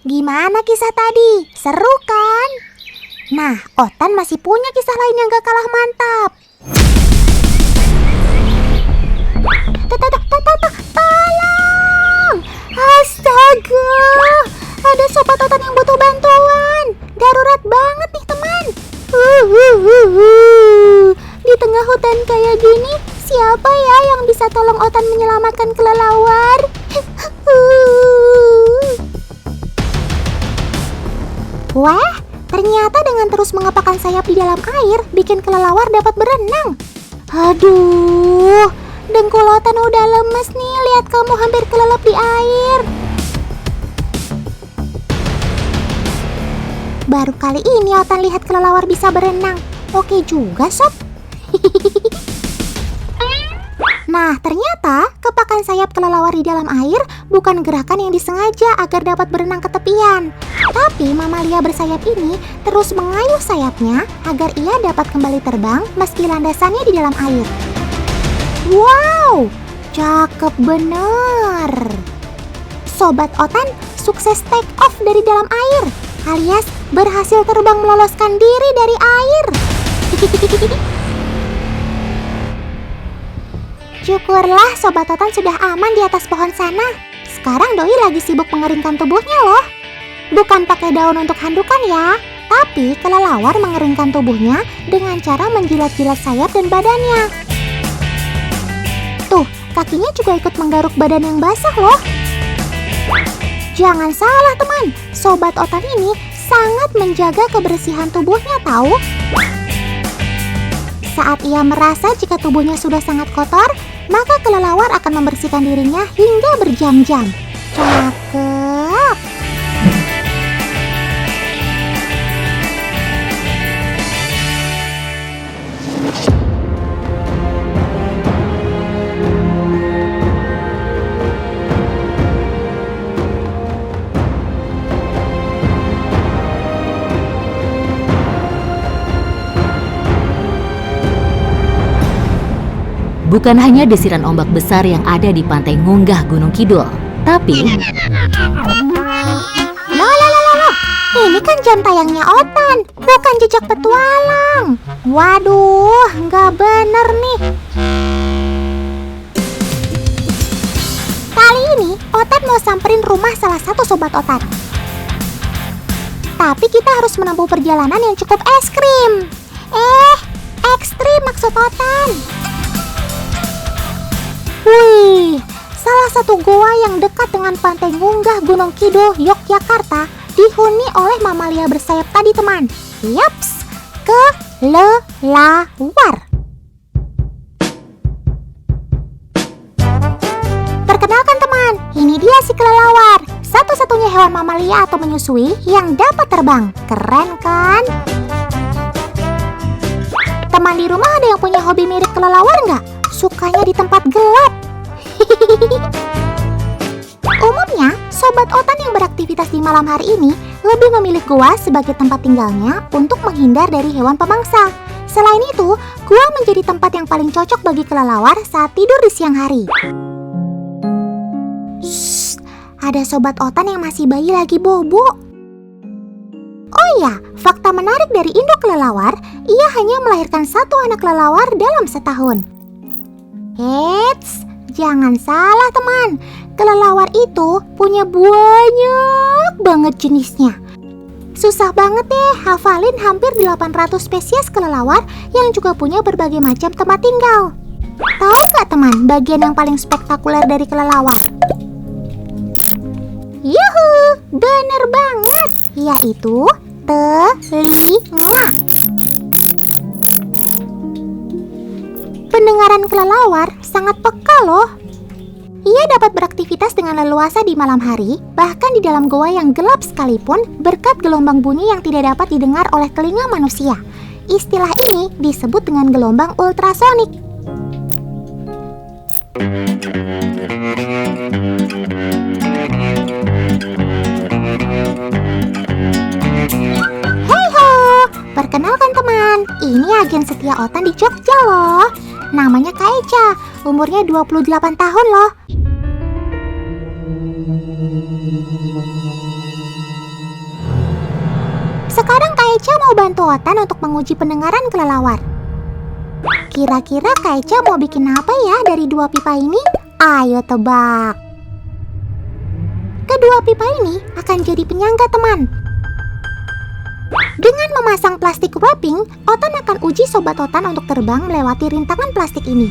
Gimana kisah tadi? Seru kan? Nah, Otan masih punya kisah lain yang gak kalah mantap. Tolong! Astaga! Ada sobat Otan yang butuh bantuan. Darurat banget nih teman. Di tengah hutan kayak gini, siapa ya yang bisa tolong Otan menyelamatkan kelelawar? Wah, ternyata dengan terus mengepakkan sayap di dalam air, bikin kelelawar dapat berenang. Aduh, dengkul Otan udah lemes nih, lihat kamu hampir kelelep di air. Baru kali ini Otan lihat kelelawar bisa berenang. Oke juga, Sob. Nah, ternyata kepakan sayap kelelawar di dalam air bukan gerakan yang disengaja agar dapat berenang ke tepian. Tapi mamalia bersayap ini terus mengayuh sayapnya agar ia dapat kembali terbang meski landasannya di dalam air. Wow, cakep bener. Sobat Otan sukses take off dari dalam air, alias berhasil terbang meloloskan diri dari air. Syukurlah Sobat Otan sudah aman di atas pohon sana. Sekarang Doi lagi sibuk mengeringkan tubuhnya loh. Bukan pakai daun untuk handukan ya, tapi kelelawar mengeringkan tubuhnya dengan cara menjilat-jilat sayap dan badannya. Tuh, kakinya juga ikut menggaruk badan yang basah loh. Jangan salah teman, Sobat Otan ini sangat menjaga kebersihan tubuhnya tahu. Saat ia merasa jika tubuhnya sudah sangat kotor, maka kelelawar akan membersihkan dirinya hingga berjam-jam. Cakep! Bukan hanya desiran ombak besar yang ada di pantai Ngunggah Gunung Kidul, tapi... Loh, ini kan jam tayangnya Otan, bukan jejak petualang. Waduh, nggak bener nih. Kali ini, Otan mau samperin rumah salah satu sobat Otan. Tapi kita harus menempuh perjalanan yang cukup ekstrim. Ekstrim maksud Otan. Wih, salah satu goa yang dekat dengan pantai Ngunggah Gunung Kidul, Yogyakarta dihuni oleh mamalia bersayap tadi teman. Yaps, kelelawar. Perkenalkan teman, ini dia si kelelawar. Satu-satunya hewan mamalia atau menyusui yang dapat terbang. Keren kan? Teman di rumah ada yang punya hobi mirip kelelawar nggak? Sukanya di tempat gelap. Umumnya, Sobat Otan yang beraktivitas di malam hari ini lebih memilih gua sebagai tempat tinggalnya untuk menghindar dari hewan pemangsa. Selain itu, gua menjadi tempat yang paling cocok bagi kelelawar saat tidur di siang hari. Shh, ada Sobat Otan yang masih bayi lagi bobo. Oh iya, fakta menarik dari induk kelelawar, ia hanya melahirkan satu anak kelelawar dalam setahun. Eits, jangan salah teman, kelelawar itu punya banyak banget jenisnya. Susah banget deh hafalin hampir 800 spesies kelelawar yang juga punya berbagai macam tempat tinggal. Tahu nggak teman bagian yang paling spektakuler dari kelelawar? Yuhu, bener banget, yaitu telinga. Pendengaran kelelawar sangat peka loh. Ia dapat beraktivitas dengan leluasa di malam hari, bahkan di dalam goa yang gelap sekalipun berkat gelombang bunyi yang tidak dapat didengar oleh telinga manusia. Istilah ini disebut dengan gelombang ultrasonik. Hey ho, perkenalkan teman, ini agen setia Otan di Jogja loh. Namanya Kak Eca, umurnya 28 tahun loh. Kak Eca mau bantu Otan untuk menguji pendengaran kelelawar. Kira-kira Kak Eca mau bikin apa ya dari dua pipa ini? Ayo tebak. Kedua pipa ini akan jadi penyangga, teman. Dengan memasang plastik wrapping, Otan akan uji sobat Otan untuk terbang melewati rintangan plastik ini.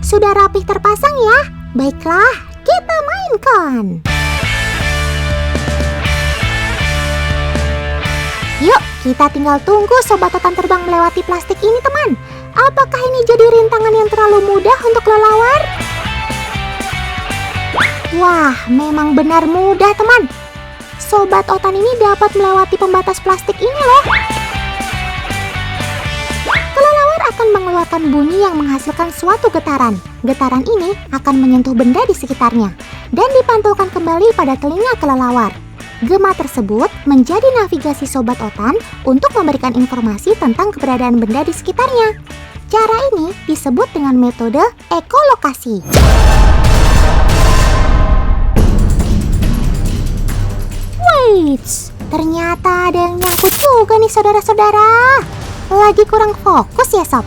Sudah rapih terpasang ya? Baiklah, kita mainkan. Yuk, kita tinggal tunggu sobat Otan terbang melewati plastik ini, teman. Apakah ini jadi rintangan yang terlalu mudah untuk kelelawar? Wah, memang benar mudah, teman. Sobat Otan ini dapat melewati pembatas plastik ini loh. Kelelawar akan mengeluarkan bunyi yang menghasilkan suatu getaran. Getaran ini akan menyentuh benda di sekitarnya dan dipantulkan kembali pada telinga kelelawar. Gema tersebut menjadi navigasi sobat Otan untuk memberikan informasi tentang keberadaan benda di sekitarnya. Cara ini disebut dengan metode ekolokasi. Wait, ternyata ada yang nyangkut juga nih saudara-saudara. Lagi kurang fokus ya sob?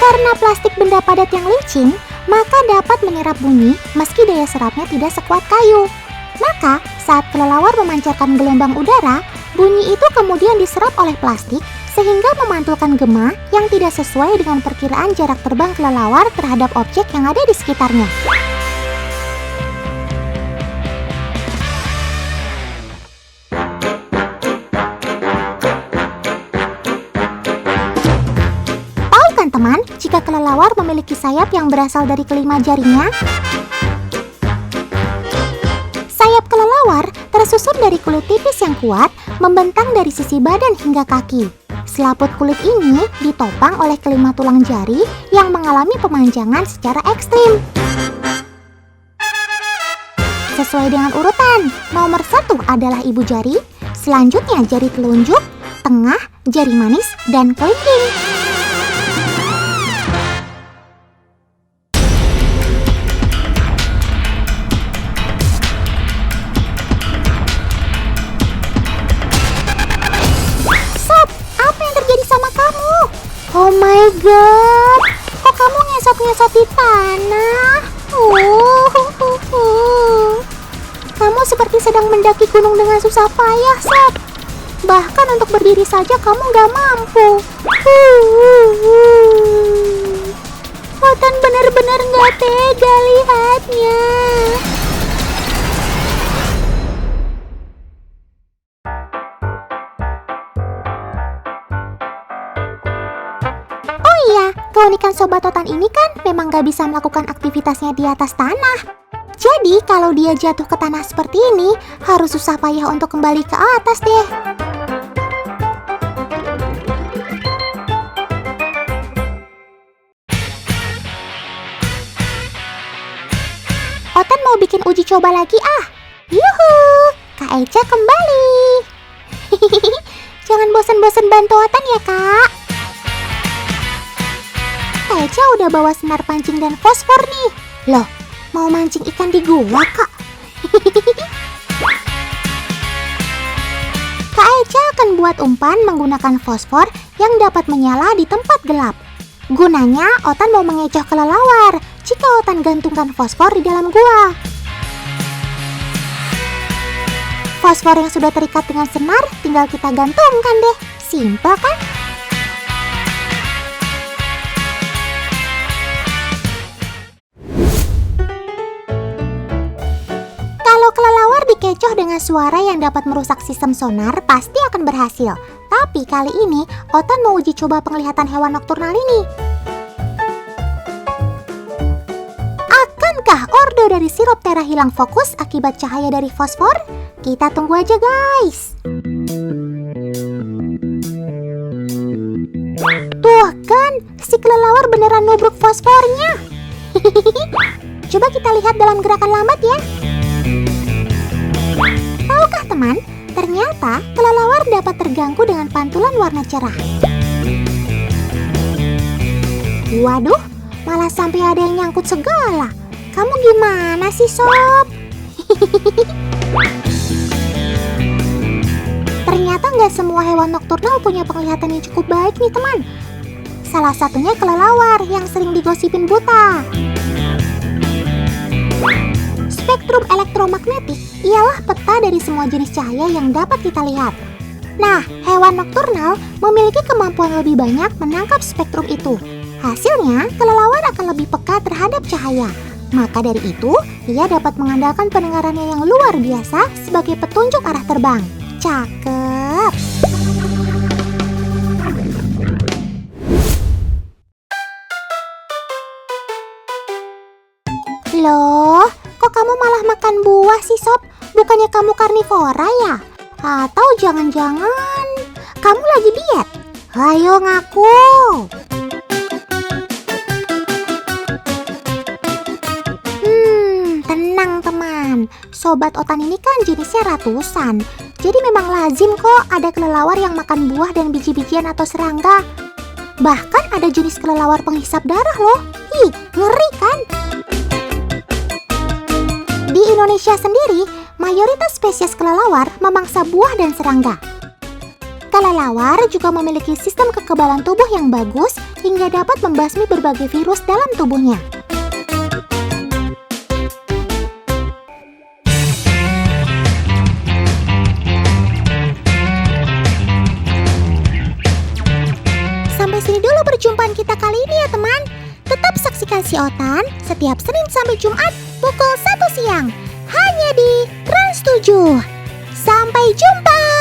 Karena plastik benda padat yang licin, maka dapat menyerap bunyi meski daya serapnya tidak sekuat kayu. Maka, saat kelelawar memancarkan gelombang udara, bunyi itu kemudian diserap oleh plastik sehingga memantulkan gema yang tidak sesuai dengan perkiraan jarak terbang kelelawar terhadap objek yang ada di sekitarnya. Teman, jika kelelawar memiliki sayap yang berasal dari kelima jarinya, sayap kelelawar tersusun dari kulit tipis yang kuat, membentang dari sisi badan hingga kaki. Selaput kulit ini ditopang oleh kelima tulang jari yang mengalami pemanjangan secara ekstrim. Sesuai dengan urutan, nomor 1 adalah ibu jari, selanjutnya jari telunjuk, tengah, jari manis, dan kelingking. Oh my god, kok kamu ngesot-ngesot di tanah? Kamu seperti sedang mendaki gunung dengan susah payah, Sob. Bahkan untuk berdiri saja kamu gak mampu. Otan benar-benar gak tega lihatnya. Keunikan sobat Otan ini kan memang gak bisa melakukan aktivitasnya di atas tanah. Jadi kalau dia jatuh ke tanah seperti ini, harus susah payah untuk kembali ke atas deh. Otan mau bikin uji coba lagi ah. Yuhu, Kak Eca kembali. Jangan bosan-bosan bantu Otan ya Kak. Kak Eca udah bawa senar pancing dan fosfor nih. Loh, mau mancing ikan di gua, Kak? Kak Eca akan buat umpan menggunakan fosfor yang dapat menyala di tempat gelap. Gunanya, Otan mau mengecoh kelelawar jika Otan gantungkan fosfor di dalam gua. Fosfor yang sudah terikat dengan senar tinggal kita gantungkan deh. Simpel kan? Kelelawar dikecoh dengan suara yang dapat merusak sistem sonar pasti akan berhasil. Tapi kali ini Otan mau uji coba penglihatan hewan nokturnal ini. Akankah ordo dari Chiroptera hilang fokus akibat cahaya dari fosfor? Kita tunggu aja guys. Tuh kan, si kelelawar beneran nubruk fosfornya. Coba kita lihat dalam gerakan lambat ya. Tahukah teman, ternyata kelelawar dapat terganggu dengan pantulan warna cerah. Waduh, Malah sampai ada yang nyangkut segala. Kamu gimana sih, Sob? Ternyata nggak semua hewan nokturnal punya penglihatan yang cukup baik nih, teman. Salah satunya kelelawar yang sering digosipin buta. Spektrum elektromagnetik ialah peta dari semua jenis cahaya yang dapat kita lihat. Nah, hewan nokturnal memiliki kemampuan lebih banyak menangkap spektrum itu. Hasilnya, kelelawar akan lebih peka terhadap cahaya. Maka dari itu, ia dapat mengandalkan pendengarannya yang luar biasa sebagai petunjuk arah terbang. Cakep! Loh, kok kamu malah makan buah sih, Sob? Bukannya kamu karnivora ya? Atau jangan-jangan kamu lagi diet? Ayo ngaku! Tenang teman, sobat otan ini kan jenisnya ratusan. Jadi memang lazim kok ada kelelawar yang makan buah dan biji-bijian atau serangga. Bahkan ada jenis kelelawar penghisap darah loh. Ih, ngeri kan? Di Indonesia sendiri, mayoritas spesies kelelawar memangsa buah dan serangga. Kelelawar juga memiliki sistem kekebalan tubuh yang bagus hingga dapat membasmi berbagai virus dalam tubuhnya. Sampai sini dulu perjumpaan kita kali ini ya teman. Tetap saksikan Si Otan setiap Senin sampai Jumat pukul 1 siang hanya di Trans 7. Sampai jumpa.